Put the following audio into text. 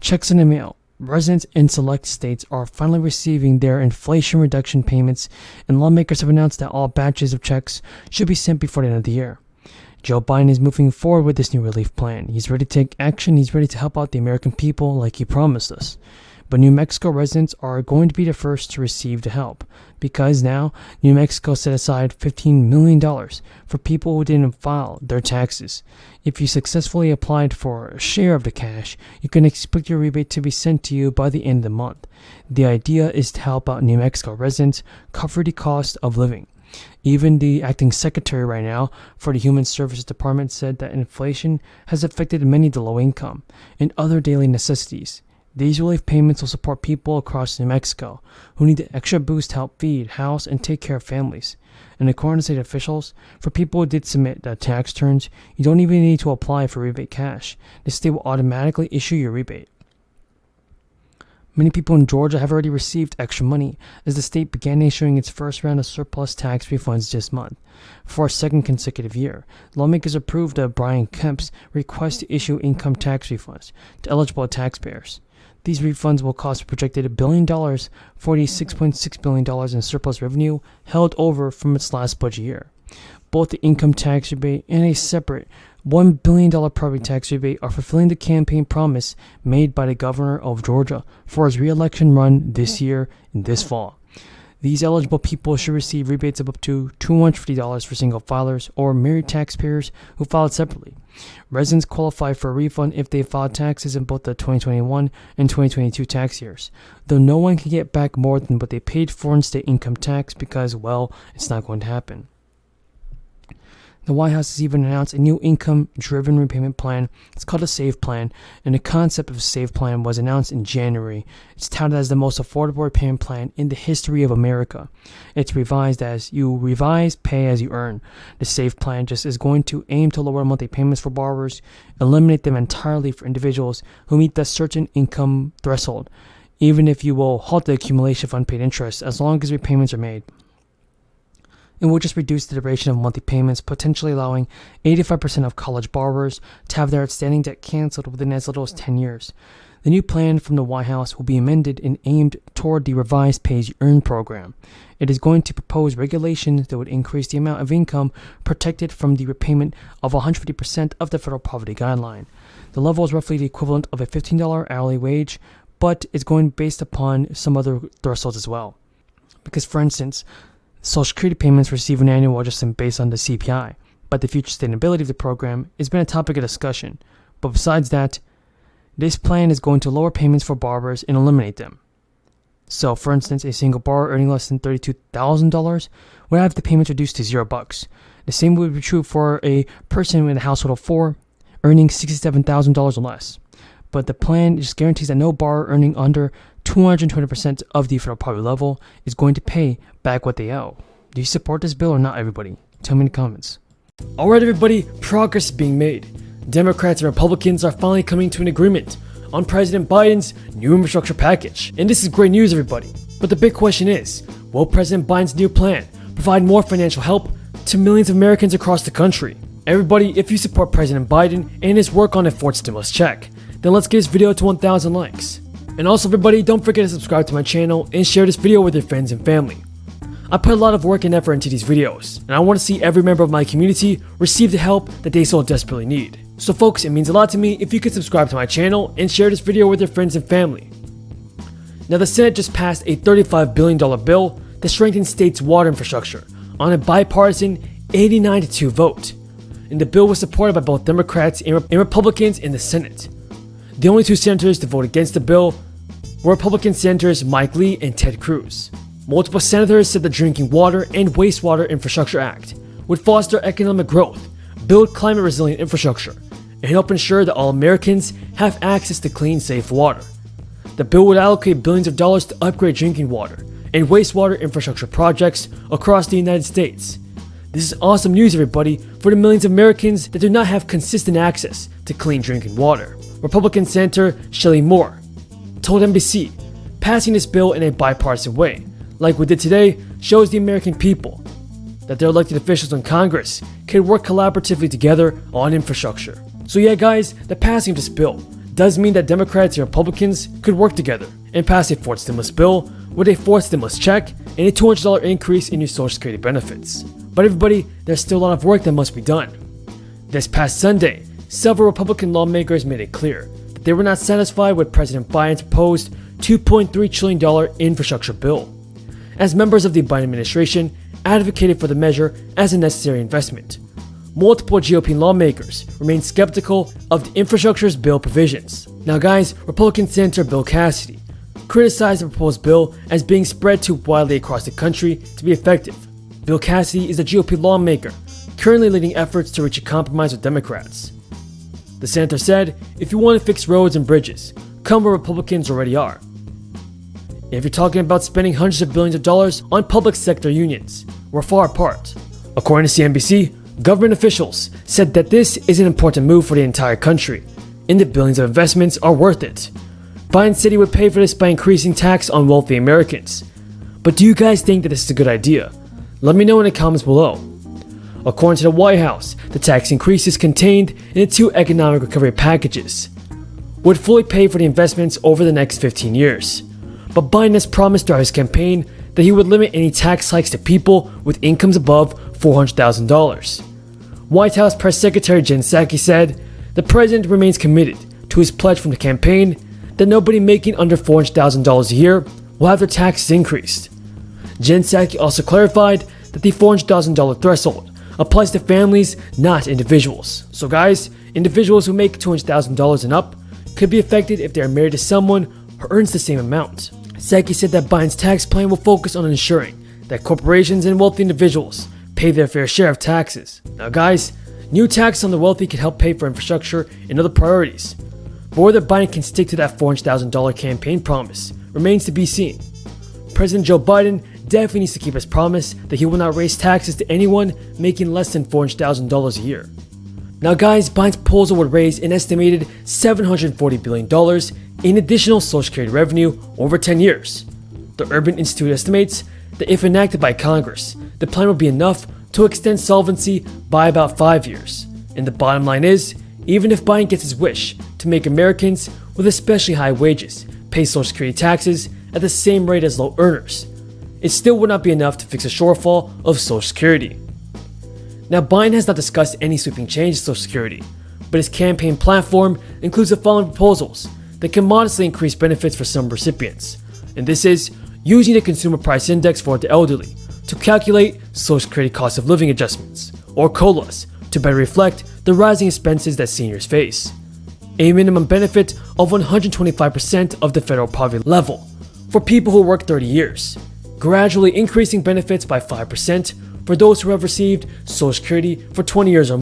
Checks in the mail. Residents in select states are finally receiving their inflation reduction payments, and lawmakers have announced that all batches of checks should be sent before the end of the year. Joe Biden is moving forward with this new relief plan. He's ready to take action. He's ready to help out the American people like he promised us. But New Mexico residents are going to be the first to receive the help, because now New Mexico set aside $15 million for people who didn't file their taxes. If you successfully applied for a share of the cash, you can expect your rebate to be sent to you by the end of the month. The idea is to help out New Mexico residents cover the cost of living. Even the acting secretary right now for the Human Services Department said that inflation has affected many of the low income and other daily necessities. These relief payments will support people across New Mexico who need the extra boost to help feed, house, and take care of families. And according to state officials, for people who did submit their tax returns, you don't even need to apply for rebate cash. The state will automatically issue your rebate. Many people in Georgia have already received extra money as the state began issuing its first round of surplus tax refunds this month. For a second consecutive year, lawmakers approved Brian Kemp's request to issue income tax refunds to eligible taxpayers. These refunds will cost a projected $1 billion, $46.6 billion in surplus revenue held over from its last budget year. Both the income tax rebate and a separate $1 billion property tax rebate are fulfilling the campaign promise made by the governor of Georgia for his re-election run this year and this fall. These eligible people should receive rebates of up to $250 for single filers or married taxpayers who filed separately. Residents qualify for a refund if they filed taxes in both the 2021 and 2022 tax years, though no one can get back more than what they paid for in state income tax because, well, it's not going to happen. The White House has even announced a new income-driven repayment plan. It's called a SAVE plan, and the concept of a SAVE plan was announced in January. It's touted as the most affordable repayment plan in the history of America. It's revised as you revise, pay as you earn. The SAVE plan just is going to aim to lower monthly payments for borrowers, eliminate them entirely for individuals who meet that certain income threshold, even if you will halt the accumulation of unpaid interest as long as repayments are made. It will just reduce the duration of monthly payments, potentially allowing 85% of college borrowers to have their outstanding debt canceled within as little as 10 years. The new plan from the White House will be amended and aimed toward the revised pay-as-you-earn program. It is going to propose regulations that would increase the amount of income protected from the repayment of 150% of the federal poverty guideline. The level is roughly the equivalent of a $15 hourly wage, but it's going based upon some other thresholds as well. Because, for instance, Social Security payments receive an annual adjustment based on the CPI, but the future sustainability of the program has been a topic of discussion. But besides that, this plan is going to lower payments for borrowers and eliminate them. So, for instance, a single borrower earning less than $32,000 would have the payments reduced to $0. The same would be true for a person with a household of 4 earning $67,000 or less. But the plan just guarantees that no borrower earning under 220% of the federal poverty level is going to pay back what they owe. Do you support this bill or not, everybody? Tell me in the comments. Alright, everybody, progress is being made. Democrats and Republicans are finally coming to an agreement on President Biden's new infrastructure package. And this is great news, everybody. But the big question is, will President Biden's new plan provide more financial help to millions of Americans across the country? Everybody, if you support President Biden and his work on a fourth stimulus check, then let's get this video to 1,000 likes. And also, everybody, don't forget to subscribe to my channel and share this video with your friends and family. I put a lot of work and effort into these videos, and I want to see every member of my community receive the help that they so desperately need. So folks, it means a lot to me if you could subscribe to my channel and share this video with your friends and family. Now, the Senate just passed a $35 billion bill that strengthens states' water infrastructure on a bipartisan 89-2 vote. And the bill was supported by both Democrats and Republicans in the Senate. The only two senators to vote against the bill were Republican Senators Mike Lee and Ted Cruz. Multiple senators said the Drinking Water and Wastewater Infrastructure Act would foster economic growth, build climate-resilient infrastructure, and help ensure that all Americans have access to clean, safe water. The bill would allocate billions of dollars to upgrade drinking water and wastewater infrastructure projects across the United States. This is awesome news, everybody, for the millions of Americans that do not have consistent access to clean drinking water. Republican Senator Shelley Moore told NBC, passing this bill in a bipartisan way, like we did today, shows the American people that their elected officials in Congress can work collaboratively together on infrastructure. So yeah, guys, the passing of this bill does mean that Democrats and Republicans could work together and pass a fourth stimulus bill with a fourth stimulus check and a $200 increase in your Social Security benefits. But everybody, there's still a lot of work that must be done. This past Sunday, several Republican lawmakers made it clear that they were not satisfied with President Biden's proposed $2.3 trillion infrastructure bill, as members of the Biden administration advocated for the measure as a necessary investment. Multiple GOP lawmakers remain skeptical of the infrastructure's bill provisions. Now guys, Republican Senator Bill Cassidy criticized the proposed bill as being spread too widely across the country to be effective. Bill Cassidy is a GOP lawmaker currently leading efforts to reach a compromise with Democrats. The senator said, "If you want to fix roads and bridges, come where Republicans already are. If you're talking about spending hundreds of billions of dollars on public sector unions, we're far apart." According to CNBC, government officials said that this is an important move for the entire country, and the billions of investments are worth it. Biden said he would pay for this by increasing tax on wealthy Americans. But do you guys think that this is a good idea? Let me know in the comments below. According to the White House, the tax increases contained in the two economic recovery packages would fully pay for the investments over the next 15 years. But Biden has promised throughout his campaign that he would limit any tax hikes to people with incomes above $400,000. White House Press Secretary Jen Psaki said, "The president remains committed to his pledge from the campaign that nobody making under $400,000 a year will have their taxes increased." Jen Psaki also clarified that the $400,000 threshold applies to families, not individuals. So guys, individuals who make $200,000 and up could be affected if they are married to someone who earns the same amount. Psaki said that Biden's tax plan will focus on ensuring that corporations and wealthy individuals pay their fair share of taxes. Now guys, new tax on the wealthy can help pay for infrastructure and other priorities. But whether Biden can stick to that $400,000 campaign promise remains to be seen. President Joe Biden definitely needs to keep his promise that he will not raise taxes to anyone making less than $400,000 a year. Now guys, Biden's proposal would raise an estimated $740 billion in additional Social Security revenue over 10 years. The Urban Institute estimates that if enacted by Congress, the plan would be enough to extend solvency by about 5 years. And the bottom line is, even if Biden gets his wish to make Americans with especially high wages pay Social Security taxes at the same rate as low earners, it still would not be enough to fix a shortfall of Social Security. Now, Biden has not discussed any sweeping changes to Social Security, but his campaign platform includes the following proposals that can modestly increase benefits for some recipients. And this is using the Consumer Price Index for the elderly to calculate Social Security cost of living adjustments, or COLAs, to better reflect the rising expenses that seniors face. A minimum benefit of 125% of the federal poverty level for people who work 30 years. Gradually increasing benefits by 5% for those who have received Social Security for 20 years or more.